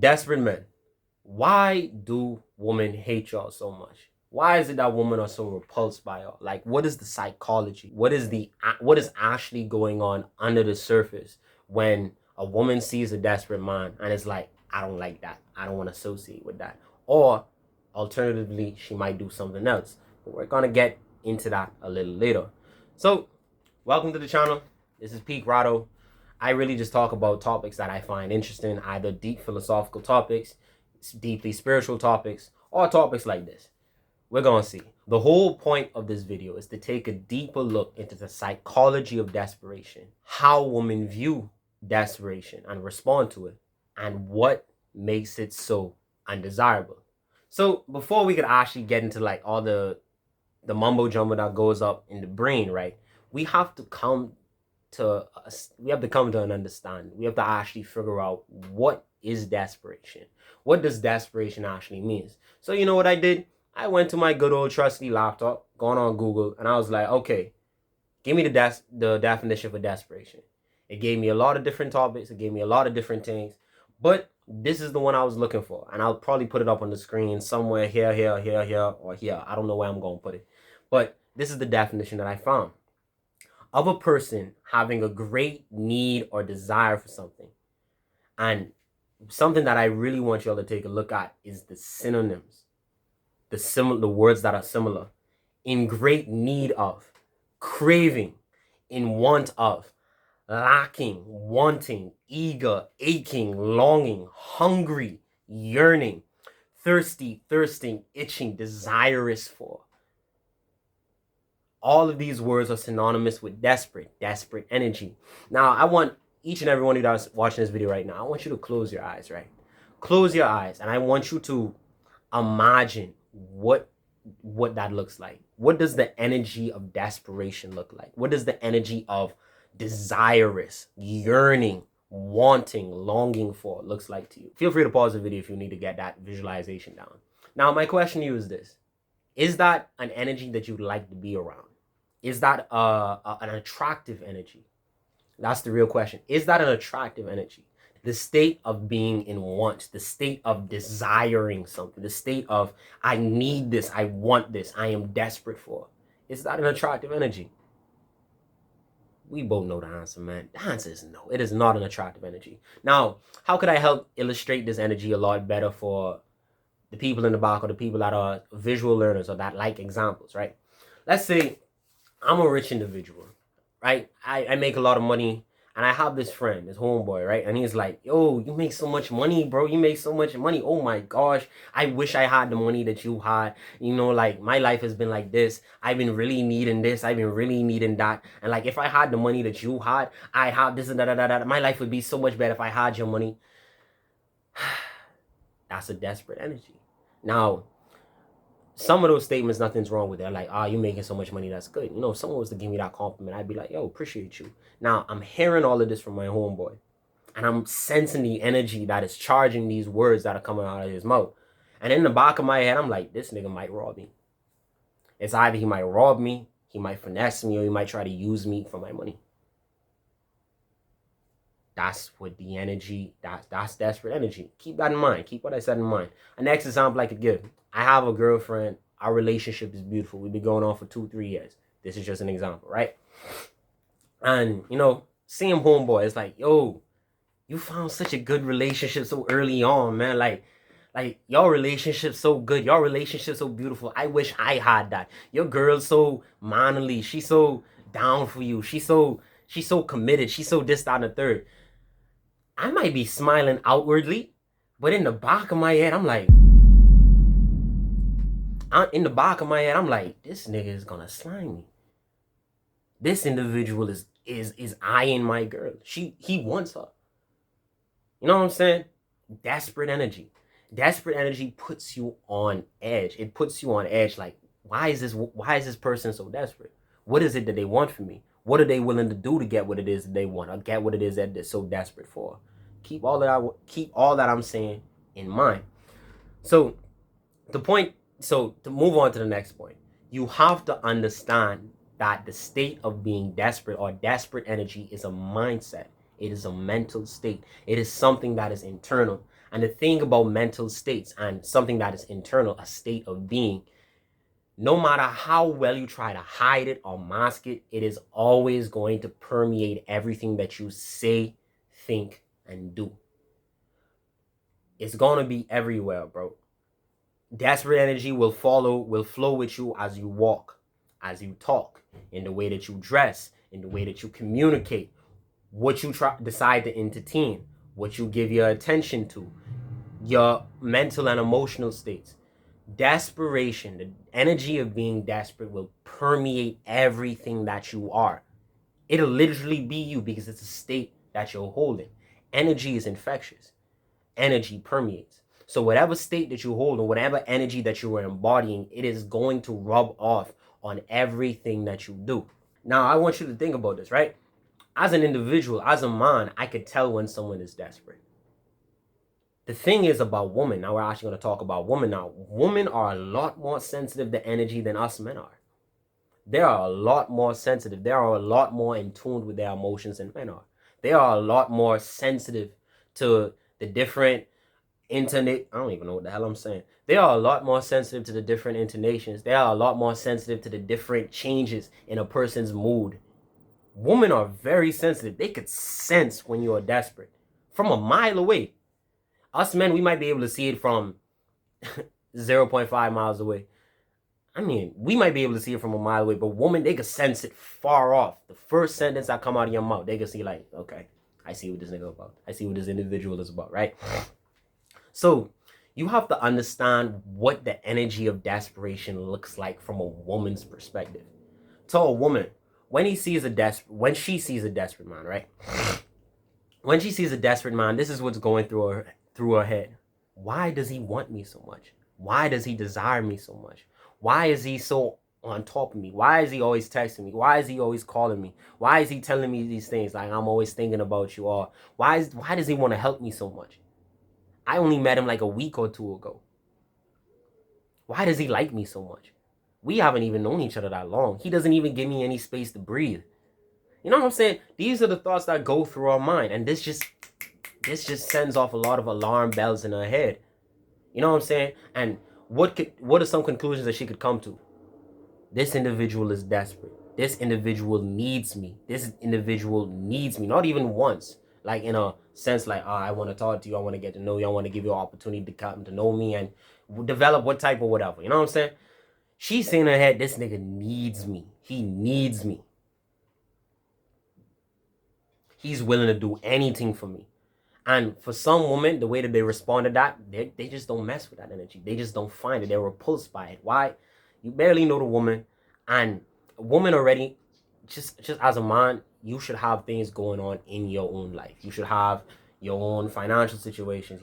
Desperate men. Why do women hate y'all so much? Why is it that women are so repulsed by y'all? Like, what is the psychology? What is actually going on under the surface when a woman sees a desperate man and is like, I don't like that. I don't want to associate with that. Or alternatively, she might do something else. But we're gonna get into that a little later. So, welcome to the channel. This is Peak Rado. I really just talk about topics that I find interesting, either deep philosophical topics, deeply spiritual topics, or topics like this. We're gonna see. The whole point of this video is to take a deeper look into the psychology of desperation, how women view desperation and respond to it, and what makes it so undesirable. So before we could actually get into like all the mumbo jumbo that goes up in the brain, right? We have to come to an understanding. We have to actually figure out what is desperation. What does desperation actually mean? So you know what I did? I went to my good old trusty laptop, gone on Google, and I was like, okay, give me the definition for desperation. It gave me a lot of different topics. It gave me a lot of different things, but this is the one I was looking for, and I'll probably put it up on the screen somewhere here, or here. I don't know where I'm going to put it, but this is the definition that I found of a person having a great need or desire for something. And something that I really want y'all to take a look at is the synonyms, the words that are similar. In great need of, craving, in want of, lacking, wanting, eager, aching, longing, hungry, yearning, thirsty, thirsting, itching, desirous for. All of these words are synonymous with desperate energy. Now, I want each and every one of you that's watching this video right now, I want you to close your eyes, right? Close your eyes, and I want you to imagine what that looks like. What does the energy of desperation look like? What does the energy of desirous, yearning, wanting, longing for looks like to you? Feel free to pause the video if you need to get that visualization down. Now, my question to you is this. Is that an energy that you'd like to be around? Is that an attractive energy? That's the real question. Is that an attractive energy? The state of being in want, the state of desiring something, the state of, I need this, I want this, I am desperate for. Is that an attractive energy? We both know the answer, man. The answer is no. It is not an attractive energy. Now, how could I help illustrate this energy a lot better for the people in the back or the people that are visual learners or that like examples, right? Let's say I'm a rich individual, right? I make a lot of money, and I have this friend, this homeboy, right? And he's like, yo, you make so much money, bro. You make so much money. Oh my gosh. I wish I had the money that you had. You know, like, my life has been like this. I've been really needing this. I've been really needing that. And like, if I had the money that you had, I have this and that. My life would be so much better if I had your money. That's a desperate energy. Now, some of those statements, nothing's wrong with it. Like, you making so much money, that's good. You know, if someone was to give me that compliment, I'd be like, yo, appreciate you. Now, I'm hearing all of this from my homeboy, and I'm sensing the energy that is charging these words that are coming out of his mouth. And in the back of my head, I'm like, this nigga might rob me. It's either he might rob me, he might finesse me, or he might try to use me for my money. That's what the energy, that's desperate energy. Keep that in mind. Keep what I said in mind. A next example I could give. I have a girlfriend. Our relationship is beautiful. We've been going on for 2-3 years. This is just an example, right? And, you know, seeing homeboy, it's like, yo, you found such a good relationship so early on, man. Like your relationship so good. Your relationship so beautiful. I wish I had that. Your girl's so manly. She's so down for you. She's so committed. She's so this, that, and the third. I might be smiling outwardly, but in the back of my head, I'm like, this nigga is gonna slime me. This individual is eyeing my girl. He wants her. You know what I'm saying? Desperate energy. Desperate energy puts you on edge. It puts you on edge. Like, why is this person so desperate? What is it that they want from me? What are they willing to do to get what it is that they want, or get what it is that they're so desperate for? Keep all that I'm saying in mind. So to move on to the next point, you have to understand that the state of being desperate or desperate energy is a mindset. It is a mental state. It is something that is internal. And the thing about mental states and something that is internal, a state of being, no matter how well you try to hide it or mask it, it is always going to permeate everything that you say, think, and do. It's going to be everywhere, bro. Desperate energy will flow with you as you walk, as you talk, in the way that you dress, in the way that you communicate, what you decide to entertain, what you give your attention to, your mental and emotional states. Desperation, the energy of being desperate, will permeate everything that you are. It'll literally be you because it's a state that you're holding. Energy is infectious. Energy permeates. So whatever state that you hold or whatever energy that you are embodying, it is going to rub off on everything that you do. Now, I want you to think about this, right? As an individual, as a man, I could tell when someone is desperate. The thing is about women, now we're actually going to talk about women now. Women are a lot more sensitive to energy than us men are. They are a lot more sensitive. They are a lot more in tune with their emotions than men are. They are a lot more sensitive to the different I don't even know what the hell I'm saying. They are a lot more sensitive to the different intonations. They are a lot more sensitive to the different changes in a person's mood. Women are very sensitive. They could sense when you are desperate from a mile away. Us men, we might be able to see it from 0.5 miles away. I mean, we might be able to see it from a mile away, but women, they could sense it far off. The first sentence that come out of your mouth, they could see like, okay, I see what this nigga about. I see what this individual is about, right? So you have to understand what the energy of desperation looks like from a woman's perspective. To a woman, when she sees a desperate man, right? When she sees a desperate man, this is what's going through her head. Why does he want me so much? Why does he desire me so much? Why is he so on top of me? Why is he always texting me? Why is he always calling me? Why is he telling me these things like I'm always thinking about you? Or why does he want to help me so much? I only met him like a week or two ago. Why does he like me so much? We haven't even known each other that long. He doesn't even give me any space to breathe. You know what I'm saying? These are the thoughts that go through our mind, and this just sends off a lot of alarm bells in her head. You know what I'm saying? And what are some conclusions that she could come to? This individual is desperate. This individual needs me. This individual needs me. Not even once. Like in a sense like, I want to talk to you. I want to get to know you. I want to give you an opportunity to come to know me and develop what type of whatever. You know what I'm saying? She's saying in her head, this nigga needs me. He needs me. He's willing to do anything for me. And for some women, the way that they respond to that, they just don't mess with that energy. They just don't find it. They're repulsed by it. Why? You barely know the woman. And a woman already, just as a man, you should have things going on in your own life. You should have your own financial situations,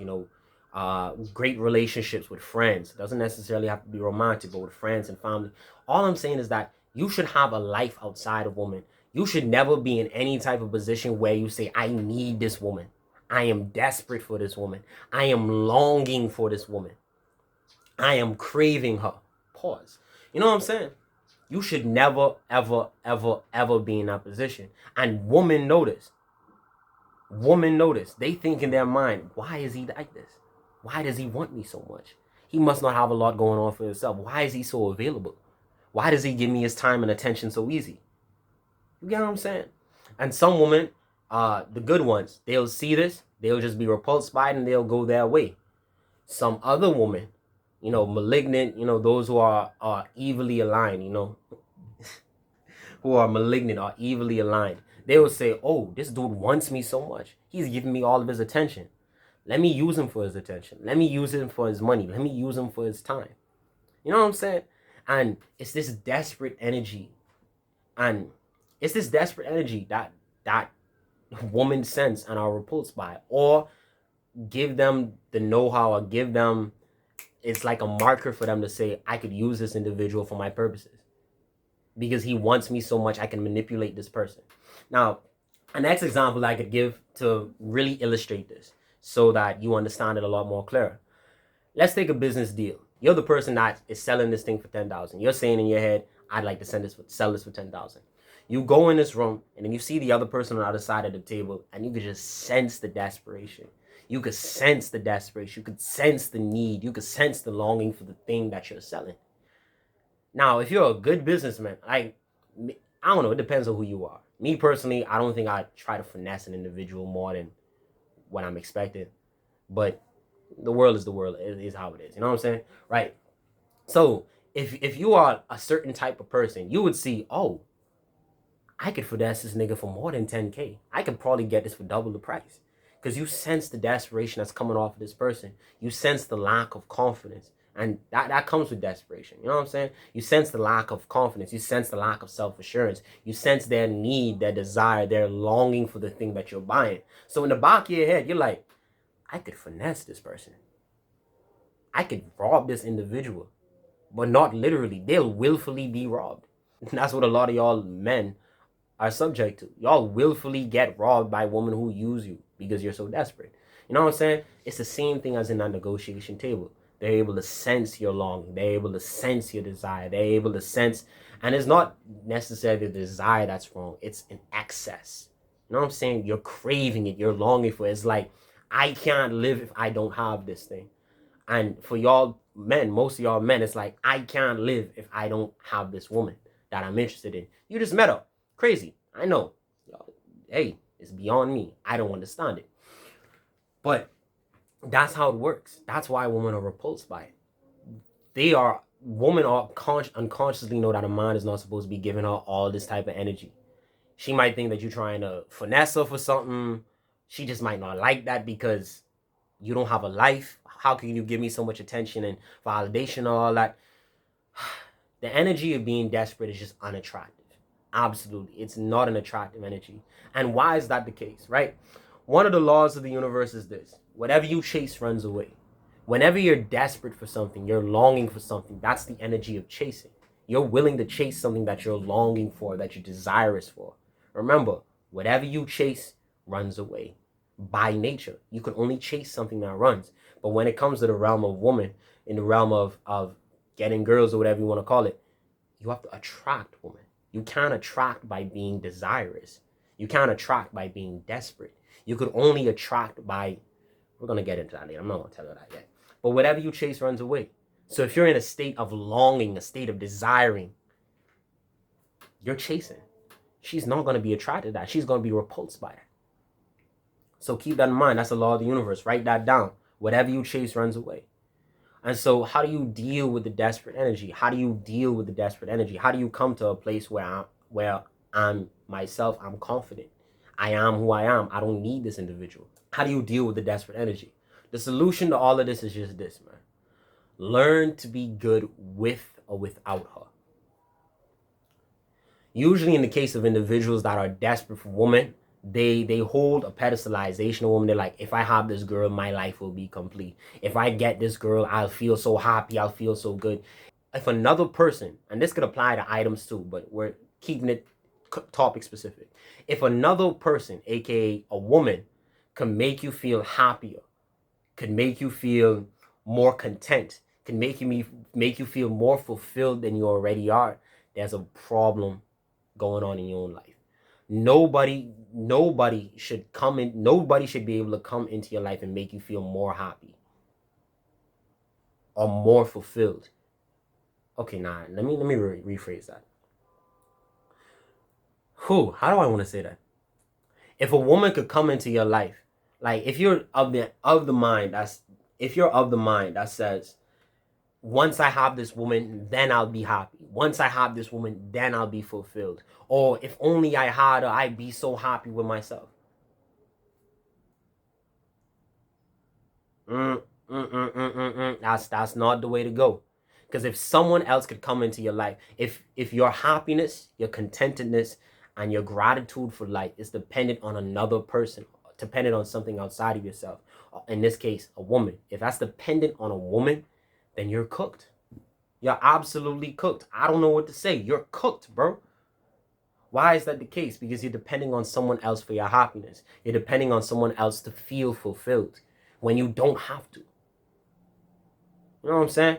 great relationships with friends. It doesn't necessarily have to be romantic, but with friends and family. All I'm saying is that you should have a life outside of women. You should never be in any type of position where you say, I need this woman. I am desperate for this woman. I am longing for this woman. I am craving her. Pause. You know what I'm saying? You should never, ever, ever, ever be in that position. And women notice. They think in their mind, why is he like this? Why does he want me so much? He must not have a lot going on for himself. Why is he so available? Why does he give me his time and attention so easy? You get what I'm saying? And some women, the good ones, they'll see this, they'll just be repulsed by it and they'll go their way. Some other women, malignant, those who are evilly aligned, who are malignant or evilly aligned, they will say, oh, this dude wants me so much. He's giving me all of his attention. Let me use him for his attention. Let me use him for his money. Let me use him for his time. You know what I'm saying? And it's this desperate energy. And it's this desperate energy that women sense and are repulsed by. Or give them the know-how, or give them, it's like a marker for them to say, I could use this individual for my purposes. Because he wants me so much, I can manipulate this person. Now, a next example I could give to really illustrate this so that you understand it a lot more clear. Let's take a business deal. You're the person that is selling this thing for $10,000. You're saying in your head, I'd like to sell this for $10,000. You go in this room and then you see the other person on the other side of the table and you can just sense the desperation. You could sense the desperation. You could sense the need. You could sense the longing for the thing that you're selling. Now, if you're a good businessman, I don't know, it depends on who you are. Me personally, I don't think I try to finesse an individual more than what I'm expecting. But the world is the world. It is how it is. You know what I'm saying? Right. So if you are a certain type of person, you would see, oh, I could finesse this nigga for more than 10K. I could probably get this for double the price. Because you sense the desperation that's coming off of this person. You sense the lack of confidence. And that comes with desperation. You know what I'm saying? You sense the lack of confidence. You sense the lack of self-assurance. You sense their need, their desire, their longing for the thing that you're buying. So in the back of your head, you're like, I could finesse this person. I could rob this individual. But not literally. They'll willfully be robbed. And that's what a lot of y'all men are subject to. Y'all willfully get robbed by women who use you because you're so desperate. You know what I'm saying? It's the same thing as in a negotiation table. They're able to sense your longing. They're able to sense your desire. They're able to sense, and it's not necessarily the desire that's wrong. It's an excess. You know what I'm saying? You're craving it. You're longing for it. It's like, I can't live if I don't have this thing. And for y'all men, most of y'all men, it's like, I can't live if I don't have this woman that I'm interested in. You just met her. Crazy. I know. Hey, it's beyond me. I don't understand it. But that's how it works. That's why women are repulsed by it. Women are unconsciously know that a man is not supposed to be giving her all this type of energy. She might think that you're trying to finesse her for something. She just might not like that because you don't have a life. How can you give me so much attention and validation and all that? The energy of being desperate is just unattractive. Absolutely. It's not an attractive energy. And why is that the case, right? One of the laws of the universe is this. Whatever you chase runs away. Whenever you're desperate for something, you're longing for something, that's the energy of chasing. You're willing to chase something that you're longing for, that you're desirous for. Remember, whatever you chase runs away. By nature, you can only chase something that runs. But when it comes to the realm of woman, in the realm of getting girls or whatever you want to call it, you have to attract women. You can't attract by being desirous. You can't attract by being desperate. You could only attract by, we're going to get into that later. I'm not going to tell you that yet. But whatever you chase runs away. So if you're in a state of longing, a state of desiring, you're chasing. She's not going to be attracted to that. She's going to be repulsed by it. So keep that in mind. That's the law of the universe. Write that down. Whatever you chase runs away. And so how do you deal with the desperate energy? How do you deal with the desperate energy? How do you come to a place where I'm myself, I'm confident. I am who I am. I don't need this individual. How do you deal with the desperate energy? The solution to all of this is just this, man. Learn to be good with or without her. Usually in the case of individuals that are desperate for women, they hold a pedestalization of women. They're like, if I have this girl, my life will be complete. If I get this girl, I'll feel so happy. I'll feel so good. If another person, and this could apply to items too, but we're keeping it topic specific. If another person, aka a woman, can make you feel happier, could make you feel more content, can make you feel more fulfilled than you already are, there's a problem going on in your own life. Nobody should be able to come into your life and make you feel more happy or more fulfilled. Okay, let me rephrase that. How do I want to say that? If a woman could come into your life, like if you're of the mind that says, once I have this woman, then I'll be happy. Once I have this woman, then I'll be fulfilled. Or if only I had her, I'd be so happy with myself. That's not the way to go. Because if someone else could come into your life, if your happiness, your contentedness, and your gratitude for life is dependent on another person, dependent on something outside of yourself, in this case, a woman. If that's dependent on a woman, then you're cooked. You're absolutely cooked. I don't know what to say. You're cooked, bro. Why is that the case? Because you're depending on someone else for your happiness. You're depending on someone else to feel fulfilled when you don't have to. You know what I'm saying?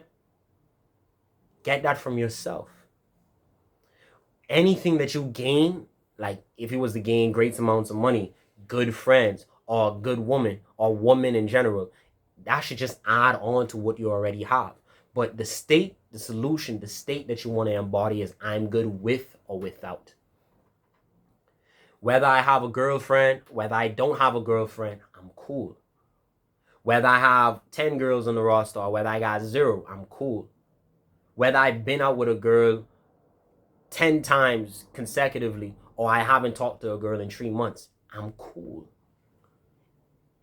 Get that from yourself. Anything that you gain, like if it was to gain great amounts of money, good friends, or a good woman or woman in general, that should just add on to what you already have. But the state, the solution, the state that you want to embody is I'm good with or without. Whether I have a girlfriend, whether I don't have a girlfriend, I'm cool. Whether I have 10 girls on the roster or whether I got 0, I'm cool. Whether I've been out with a girl 10 times consecutively or I haven't talked to a girl in 3 months, I'm cool.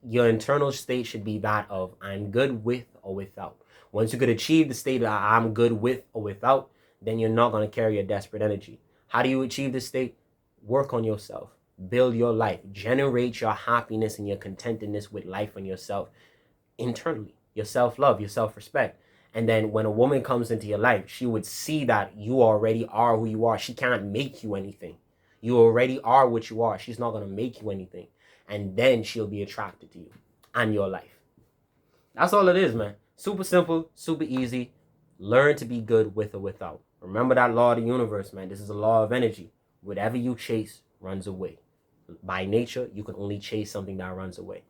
Your internal state should be that of I'm good with or without. Once you could achieve the state of I'm good with or without, then you're not going to carry a desperate energy. How do you achieve this state? Work on yourself. Build your life. Generate your happiness and your contentedness with life and yourself internally. Your self-love, your self-respect. And then when a woman comes into your life, she would see that you already are who you are. She can't make you anything. You already are what you are. She's not going to make you anything. And then she'll be attracted to you and your life. That's all it is, man. Super simple, super easy. Learn to be good with or without. Remember that law of the universe, man. This is a law of energy. Whatever you chase runs away. By nature, you can only chase something that runs away.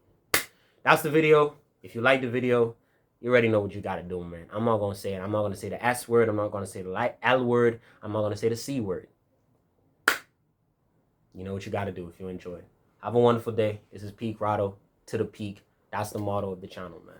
That's the video. If you like the video, you already know what you got to do, man. I'm not going to say it. I'm not going to say the S word. I'm not going to say the L word. I'm not going to say the C word. You know what you got to do if you enjoy it. Have a wonderful day. This is Peak Rado to the peak. That's the motto of the channel, man.